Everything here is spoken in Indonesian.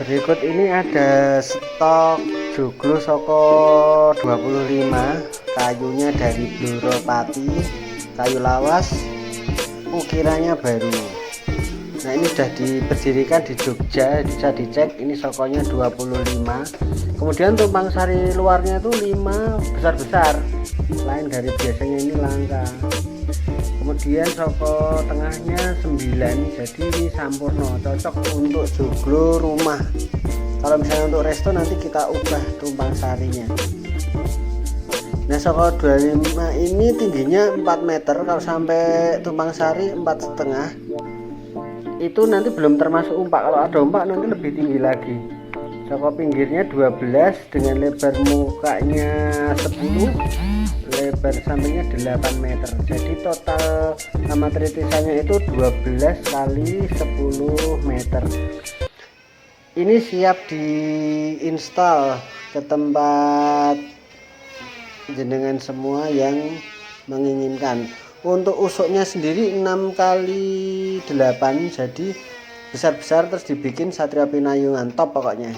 Berikut ini ada stok joglo Soko 25, kayunya dari Bluro Pati, kayu lawas, ukirannya baru. Nah, ini sudah diberdirikan di Jogja, bisa dicek, ini sokonya 25. Kemudian tumpang sari luarnya itu 5 besar-besar, lain dari biasanya, ini langka. Kemudian soko tengahnya 9, jadi ini sampurno, cocok untuk joglo rumah. Kalau misalnya untuk resto nanti kita ubah tumpang sarinya. Nah, soko 25 ini tingginya 4 meter, kalau sampai tumpang sari 4,5. Itu nanti belum termasuk umpak, kalau ada umpak nanti lebih tinggi lagi. Soko pinggirnya 12 dengan lebar mukanya 10, lebar sampingnya 8 meter, jadi total sama tritisannya itu 12 kali 10 meter. Ini siap diinstal ke tempat jenengan semua yang menginginkan. Untuk usuknya sendiri 6 kali 8, jadi besar-besar, terus dibikin Satria Pinayungan, top pokoknya.